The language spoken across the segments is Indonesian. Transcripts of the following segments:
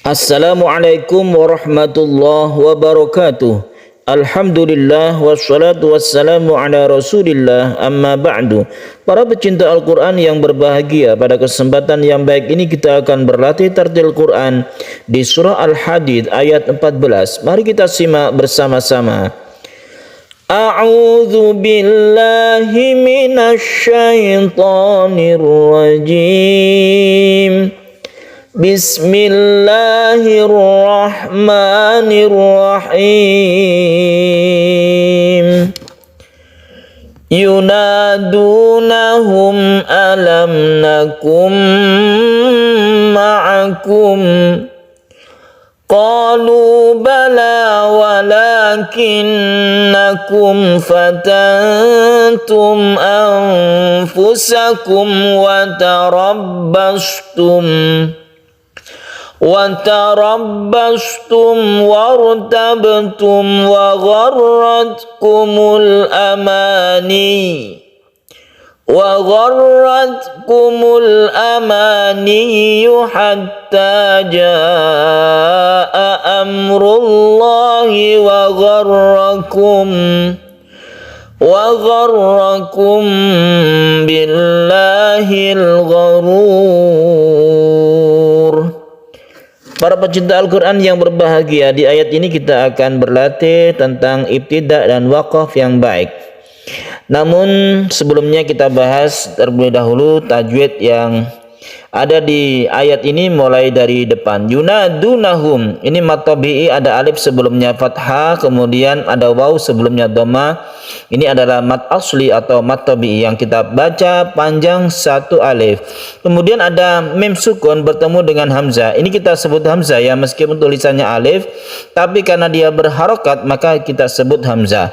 Assalamualaikum warahmatullahi wabarakatuh. Alhamdulillah wassalatu wassalamu ala rasulillah amma ba'du. Para pecinta Al-Quran yang berbahagia, pada kesempatan yang baik ini kita akan berlatih tartil Quran di surah Al-Hadid ayat 14. Mari kita simak bersama-sama. A'udzu billahi minasy syaithanir rajim. Bismillahirrahmanirrahim. Yunadunahum alam nakum ma'akum. Qalu bala walakinnakum fatantum anfusakum wa tarabbastum wartabtum wa gharratkumul amani hatta jaa amrullahi wa gharrakum billahil gharur. Para pecinta Al-Quran yang berbahagia, di ayat ini kita akan berlatih tentang ibtidah dan waqaf yang baik. Namun sebelumnya kita bahas terlebih dahulu tajwid yang ada di ayat ini mulai dari depan. Yunadunahum, ini mat tabi'i, ada alif sebelumnya fathah, kemudian ada waw sebelumnya dhamma. Ini adalah mat asli atau mat tabi'i yang kita baca panjang satu alif. Kemudian ada mim sukun bertemu dengan hamzah. Ini kita sebut hamzah ya, meskipun tulisannya alif, tapi karena dia berharokat maka kita sebut hamzah.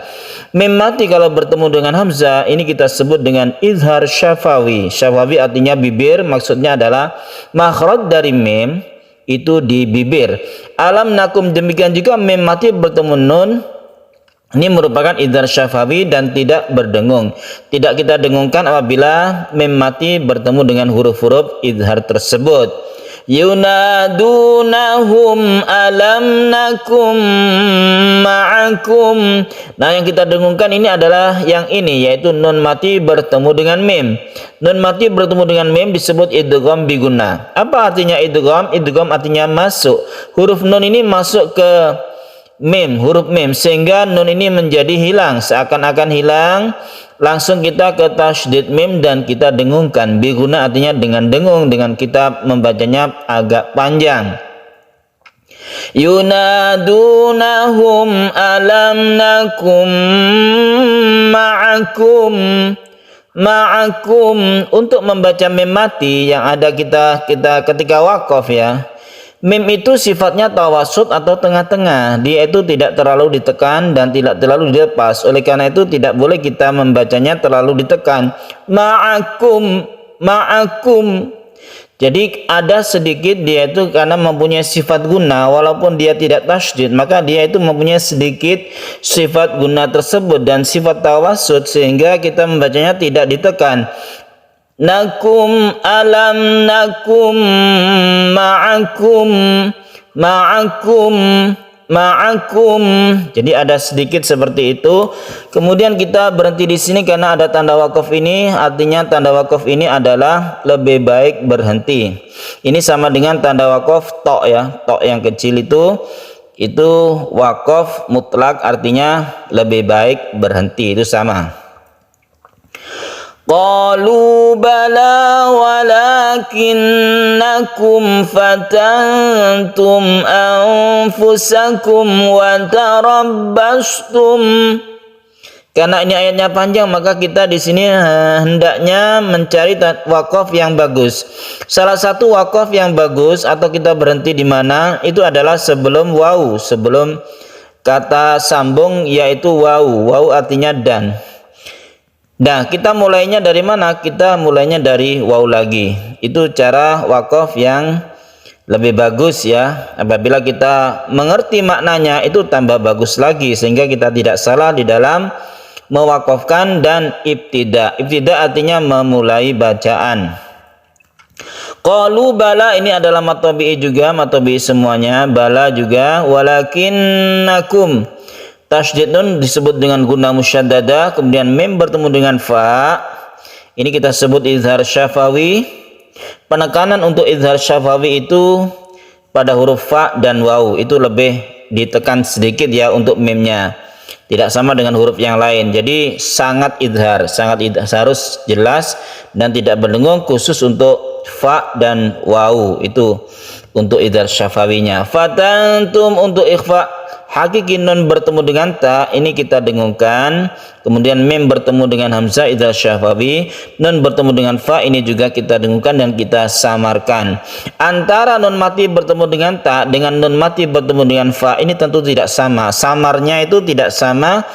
Mim mati kalau bertemu dengan hamzah ini kita sebut dengan izhar syafawi. Syafawi artinya bibir, maksudnya adalah makhraj dari mim itu di bibir. Alam nakum, demikian juga mim mati bertemu nun, ini merupakan izhar syafawi dan tidak berdengung. Tidak kita dengungkan apabila mim mati bertemu dengan huruf-huruf izhar tersebut. Yunadunahum alam nakum ma'akum. Nah, yang kita dengungkan ini adalah yang ini, yaitu nun mati bertemu dengan mim. Nun mati bertemu dengan mim disebut idgham bi gunnah. Apa artinya idgham? Idgham artinya masuk. Huruf nun ini masuk ke mim, huruf mim, sehingga nun ini menjadi hilang, seakan-akan hilang. Langsung kita ke tasydid mim dan kita dengungkan. Biguna artinya dengan dengung, dengan kita membacanya agak panjang. Yunadunahum alam nakum ma'akum. Untuk membaca mim mati yang ada kita ketika waqaf ya. Mim itu sifatnya tawasud atau tengah-tengah. Dia itu tidak terlalu ditekan dan tidak terlalu dilepas. Oleh karena itu tidak boleh kita membacanya terlalu ditekan. Ma'akum. Jadi ada sedikit dia itu karena mempunyai sifat guna, walaupun dia tidak tasydid, maka dia itu mempunyai sedikit sifat guna tersebut dan sifat tawasud, sehingga kita membacanya tidak ditekan. Nakum alam nakum ma'akum. Jadi ada sedikit seperti itu. Kemudian kita berhenti di sini karena ada tanda wakaf ini, artinya tanda wakaf ini adalah lebih baik berhenti. Ini sama dengan tanda wakaf tok ya, tok yang kecil itu wakaf mutlak, artinya lebih baik berhenti, itu sama. Qalu bala walakinnakum fatantum anfusakum wa tarabbastum. Karena ini ayatnya panjang, maka kita di sini hendaknya mencari wakaf yang bagus. Salah satu wakaf yang bagus atau kita berhenti di mana itu adalah sebelum waw, sebelum kata sambung yaitu waw. Waw artinya dan. Nah, kita mulainya dari mana? Kita mulainya dari waw lagi. Itu cara wakaf yang lebih bagus ya. Apabila kita mengerti maknanya itu tambah bagus lagi, sehingga kita tidak salah di dalam mewakafkan dan ibtida. Ibtida artinya memulai bacaan. Qalu bala, ini adalah mad tabi'i juga, mad tabi'i semuanya, bala juga. Walakinnakum, tasydid nun disebut dengan guna musyaddadah, kemudian mim bertemu dengan fa. Ini kita sebut izhar syafawi. Penekanan untuk izhar syafawi itu pada huruf fa dan waw itu lebih ditekan sedikit ya untuk mimnya. Tidak sama dengan huruf yang lain. Jadi sangat izhar harus jelas dan tidak berdengung, khusus untuk fa dan waw itu untuk izhar syafawinya. Fatantum untuk ikhfa hakiki nun bertemu dengan ta, ini kita dengungkan. Kemudian mim bertemu dengan hamzah izhar syafawi, nun bertemu dengan fa, ini juga kita dengungkan dan kita samarkan. Antara nun mati bertemu dengan ta dengan nun mati bertemu dengan fa ini tentu tidak sama, samarnya itu tidak sama.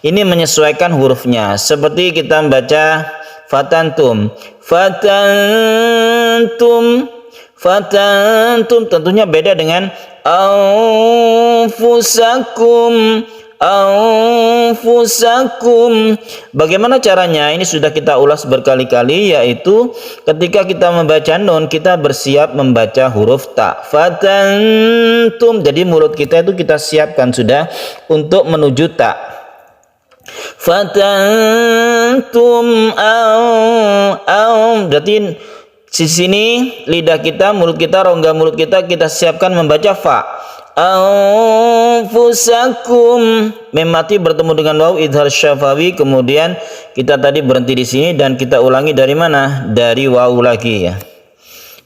Ini menyesuaikan hurufnya. Seperti kita membaca fatantum, fatantum tentunya beda dengan anfusakum. Bagaimana caranya? Ini sudah kita ulas berkali-kali, yaitu ketika kita membaca nun kita bersiap membaca huruf ta. Fatantum, jadi mulut kita itu kita siapkan sudah untuk menuju ta. Fatantum berarti di sini lidah kita, mulut kita, rongga mulut kita siapkan membaca fa. Anfusakum, mim mati bertemu dengan waw izhar syafawi, kemudian kita tadi berhenti di sini dan kita ulangi dari mana? Dari waw lagi ya.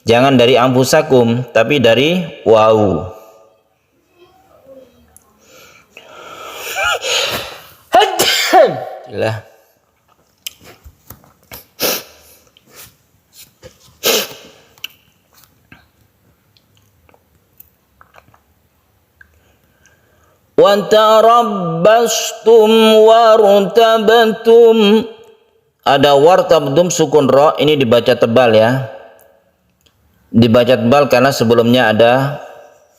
Jangan dari anfusakum tapi dari waw. Alhamdulillah. Watarabbastum wartabtum, ada wartabtum sukun ro, ini dibaca tebal ya, dibaca tebal karena sebelumnya ada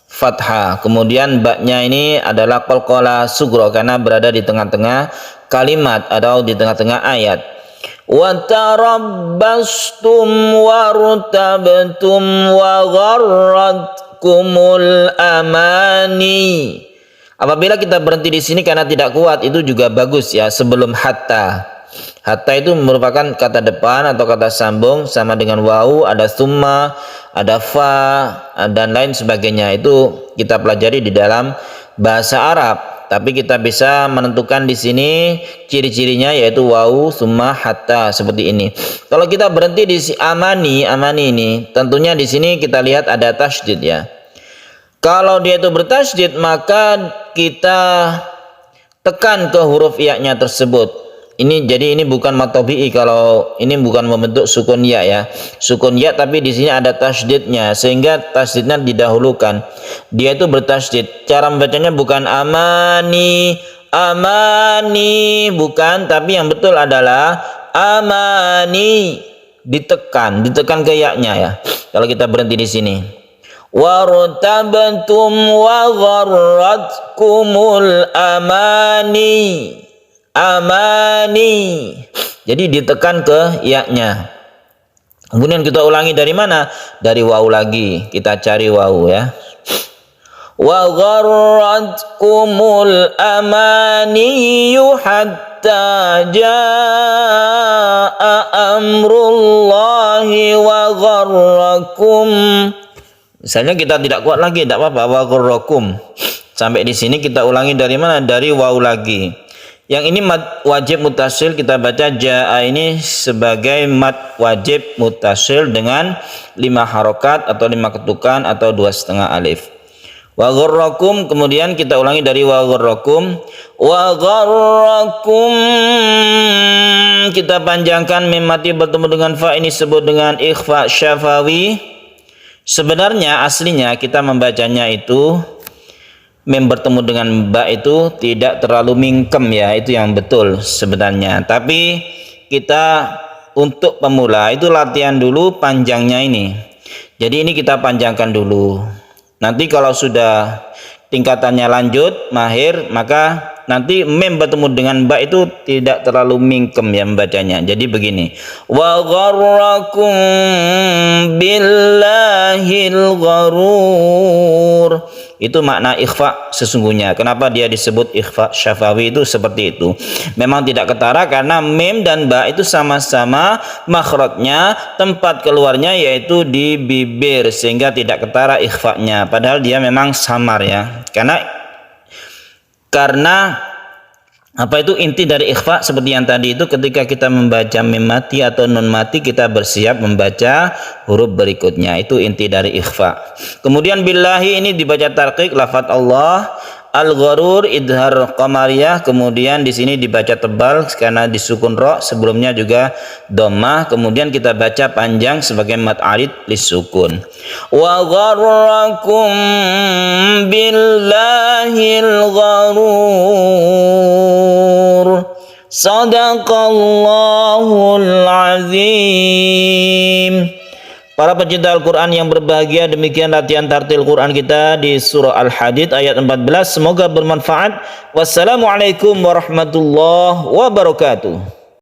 fathah. Kemudian baknya ini adalah qalqalah sugro karena berada di tengah-tengah kalimat atau di tengah-tengah ayat. Watarabbastum wartabtum wa gharratkumul amani. Apabila kita berhenti di sini karena tidak kuat, itu juga bagus ya, sebelum hatta. Hatta itu merupakan kata depan atau kata sambung sama dengan wawu, ada summa, ada fa dan lain sebagainya. Itu kita pelajari di dalam bahasa Arab. Tapi kita bisa menentukan di sini ciri-cirinya, yaitu wawu, summa, hatta seperti ini. Kalau kita berhenti di amani ini, tentunya di sini kita lihat ada tasydid ya. Kalau dia itu bertasydid, maka kita tekan ke huruf ya-nya tersebut. Jadi ini bukan mad tabi'i, kalau ini bukan membentuk sukun ya ya. Sukun ya tapi di sini ada tasydidnya, sehingga tasydidnya didahulukan. Dia itu bertasydid. Cara membacanya bukan amani, bukan, tapi yang betul adalah amani. Ditekan ke ya-nya ya. Kalau kita berhenti di sini. Wartabtum wa gharratkumul amani. Jadi ditekan ke ya-nya. Kemudian kita ulangi dari mana? Dari waw lagi. Kita cari waw ya. Wa gharratkumul amani hatta jaa amrullahi wa gharrakum. Misalnya kita tidak kuat lagi, tidak apa-apa, wa gharrakum. Sampai di sini kita ulangi dari mana? Dari waw lagi. Yang ini mad wajib mutasil, kita baca jaa ini sebagai mad wajib mutasil dengan 5 harokat atau 5 ketukan atau 2,5 alif. Wa gharrakum, kemudian kita ulangi dari wa gharrakum. Wa gharrakum, kita panjangkan mim mati bertemu dengan fa, ini disebut dengan ikhfa syafawi. Sebenarnya aslinya kita membacanya itu mim bertemu dengan ba itu tidak terlalu mingkem ya, itu yang betul sebenarnya. Tapi kita untuk pemula itu latihan dulu panjangnya ini. Jadi ini kita panjangkan dulu. Nanti kalau sudah tingkatannya lanjut, mahir, maka nanti mem bertemu dengan ba itu tidak terlalu mingkem ya membacanya. Jadi begini, wa gharrakum billahil gharur. Itu makna ikhfa sesungguhnya. Kenapa dia disebut ikhfa syafawi itu seperti itu? Memang tidak ketara karena mem dan ba itu sama-sama makhrajnya, tempat keluarnya yaitu di bibir, sehingga tidak ketara ikhfanya. Padahal dia memang samar ya. Karena apa itu inti dari ikhfa seperti yang tadi itu, ketika kita membaca mim mati atau nun mati kita bersiap membaca huruf berikutnya, itu inti dari ikhfa. Kemudian billahi ini dibaca tarqiq lafaz Allah, al-gharur idhar qamariyah, kemudian di sini dibaca tebal karena disukun ro, sebelumnya juga dhammah, kemudian kita baca panjang sebagai mad arid lisukun. Wa gharrakum billahil gharur. Sadaqallahul azim. Para pecinta Al-Quran yang berbahagia, demikian latihan tartil Quran kita di surah Al-Hadid ayat 14. Semoga bermanfaat. Wassalamualaikum warahmatullahi wabarakatuh.